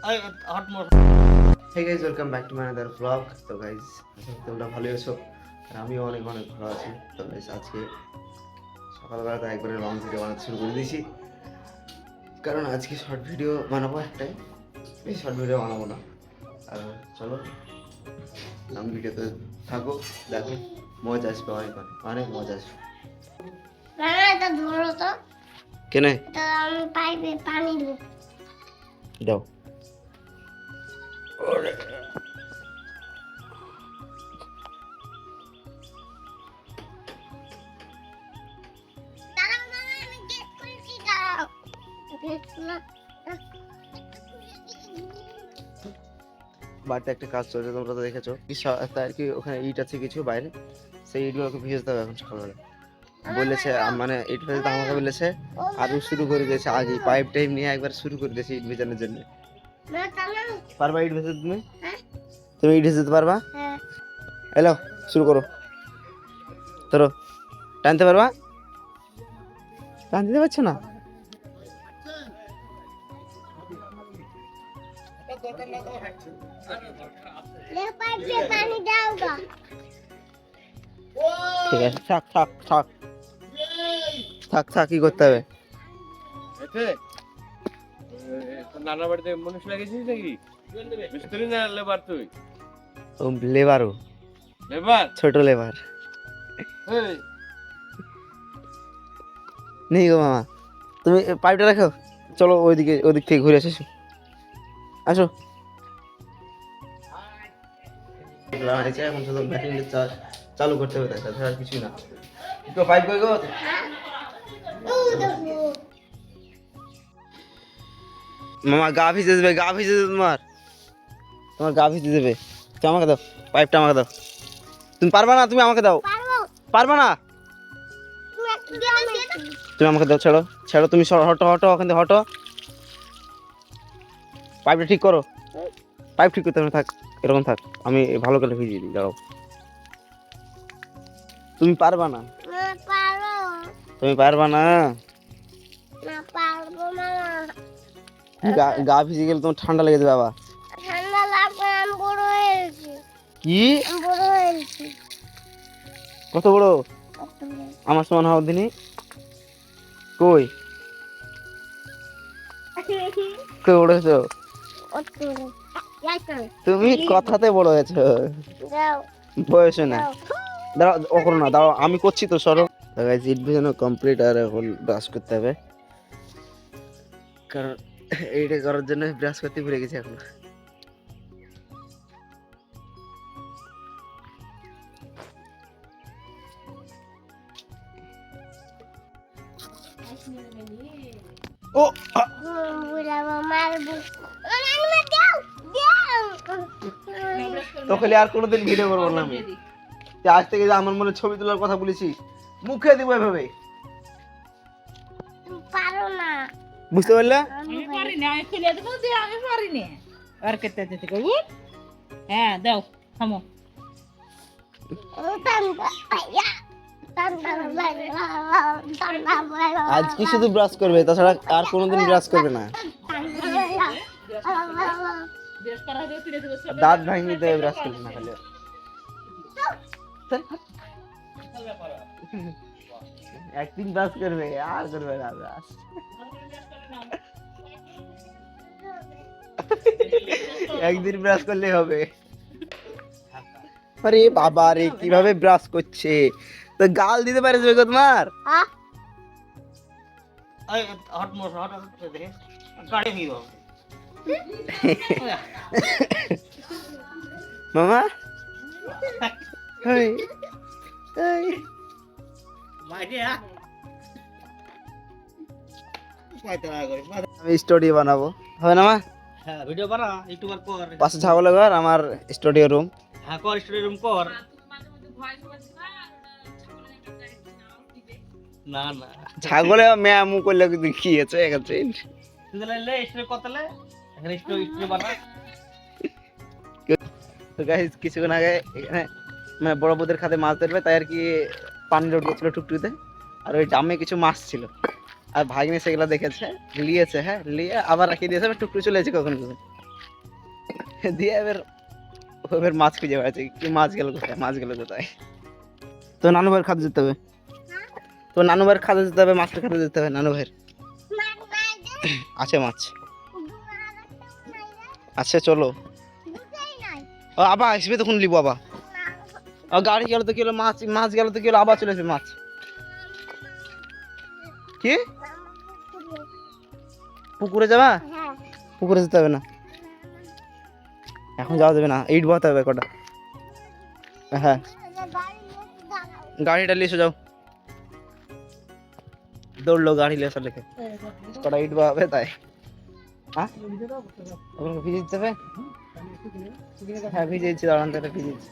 Hey guys, welcome back to my another vlog. তো guys তোমরা ভালো আছো আর আমিও অনেক অনেক ভালো আছি। তো গাইজ আজকে সকালবেলা তো একবারে লং ভিডিও বানাতে শুরু করে দিয়েছি, কারণ আজকে শর্ট ভিডিও বানাবো একটাই, বেশি শর্ট ভিডিও বানাবো না। আর চলো লং ভিডিওতে থাকো, দেখো মজা আসবে, অনেক অনেক মজা আসবে। কেনে দাও বাড়িতে একটা কাজ চলছে, তোমরা তো দেখেছো তার কি ওখানে ইট আছে কিছু বাইরে, সেই ইটগুলোকে ভিজে দেবে এখন সকালবেলা বলেছে, মানে ইট ভেজাতে আমাকে বলেছে। আরও শুরু করে দিয়েছে আগে, পাইপ টাইপ নিয়ে একবার শুরু করে দিয়েছে ইট ভেজানোর জন্য। পারবা ইট ভেজাতে তুমি? তুমি ইট ভেজাতে পারবা? এলো শুরু করো, ধরো, টানতে পারবা? টানতে পারছো না? ঠিক আছে, থাক থাক থাক থাক থাক, কি করতে হবে? নানা বাড়িতে মানুষ লাগিয়েছিস নাকি? মিস্ত্রি না লেবার? তুই লেবারও, লেবার, ছোট লেবার নেই গো মামা। তুমি পাইপটা রাখো, চলো ওইদিকে, ওদিক থেকে ঘুরে আসো, আসো। এখন শুধু ব্যাটারিটা চালু করতে হবে, তাছাড়া আর কিছুই না। একটু পাইপ কই গো? মামা গা ভিজে দেবে, গা ভিজে দেবে, তোমার তোমার গা ভিজে দেবে। তুমি আমাকে দাও পাইপটা, আমাকে দাও। তুমি পারবা না? তুমি আমাকে দাও। পারবা না? তুমি আমাকে দাও, ছেড়ো ছেড়ো, তুমি হটো হটো, ওখান থেকে হটো, পাইপটা ঠিক করো। পাইপ ঠিক করতে হবে, থাক এরকম থাক, আমি ভালো করে ভিজিয়ে দিই, দাও। তুমি পারবা না? তুমি পারবা না? গা ভিজে গেলে তোমার ঠান্ডা লেগে যাবে বাবা। কি কত বড়? আমার সমান হওয়ার দিনই কই কই বড় হয়েছো তুমি? কথাতে বড় হয়েছো, বয়সে না। দাঁড়াও, ও করো না, দাঁড়াও আমি করছি তো, সরো। ইট ভেজানো কমপ্লিট, আর এখন ব্রাশ করতে হবে, কারণ এইটা করার জন্য ব্রাশ করতে ভুলে গেছি এখন। ও তো খালি আর কোনোদিন ভিডিও করবো না আমি, আজ থেকে যে আমার মনে ছবি তোলার কথা বলেছি, মুখে দিব এভাবে, বুঝতে পারলে? আমি পারি না, আমি ফেলে দেবো যে আমি পারি না। আর কেটে দিতে কই? হ্যাঁ দাও, থামো। আজ কি শুধু ব্রাশ করবে, তাছাড়া আর কোনোদিন ব্রাশ করবে না। দাঁত ভাঙিয়ে দেবে, ব্রাশ করবে না খালি। একদিন ব্রাশ করবে, আর করবে না ব্রাশ। একদিন ব্রাশ করলে হবে। আরে বাবা রে, কিভাবে ব্রাশ করছে, তো গাল দিতে পারে তোমার? মামা আমি স্টুডিও বানাবো, হবে না মা? হ্যাঁ ভিডিও বানা একটু পর। পাশে ছাগলের ঘর, আমার স্টুডিও রুম। হ্যাঁ কর, স্টুডিও রুম কর। না না ছাগলে ম্যামু করলে কি আছে একাছে তুই লে স্টুডিও করতেলে এখানে স্টুডিও বানা। তো গাইস কিছুক্ষণ আগে এখানে মানে বড় বউদের খাতে মাছ ধরবে, তাই আর কি পানি লোড করছিল টুকটুকিতে, আর ওই ড্রামে কিছু মাছ ছিল, আর ভাগ্নে সেগুলো দেখেছে, লিয়েছে, হ্যাঁ লিয়ে আবার রাখিয়ে দিয়েছে, টুকটুক চলে এসেছে কখন কখন। দিয়ে এবার এবার মাছ খুঁজে বেড়াচ্ছে, কি মাছ গেল কোথায়, মাছ গেল কোথায়। তো নানু ভাইয়ের খাতে যেতে হবে, তো নানু ভাইয়ের খাতে যেতে হবে, মাছটা খাতে যেতে হবে নানু ভাইয়ের। আছে মাছ, আচ্ছা চলো। ও আবার আসবে তখন লিবো আবার। ও গাড়ি গেল তো কি হলো, মাছ মাছ গেল তো কি হলো, আবার চলে আসবে মাছ। কি পুকুরে যাবা? পুকুরে যেতে হবে না, এখন যাওয়া যাবে না, ইট বহাতে হবে কটা। হ্যাঁ গাড়িটা লিয়ে এসে যাও, দৌড়লো গাড়ি লিয়ে আসা লেখে, কটা ইট বহাবে তাই। হ্যাঁ ওগুলো ভিজে দিতে হবে, হ্যাঁ ভিজে দিচ্ছি, দাঁড়ান তাহলে ভিজে দিচ্ছি।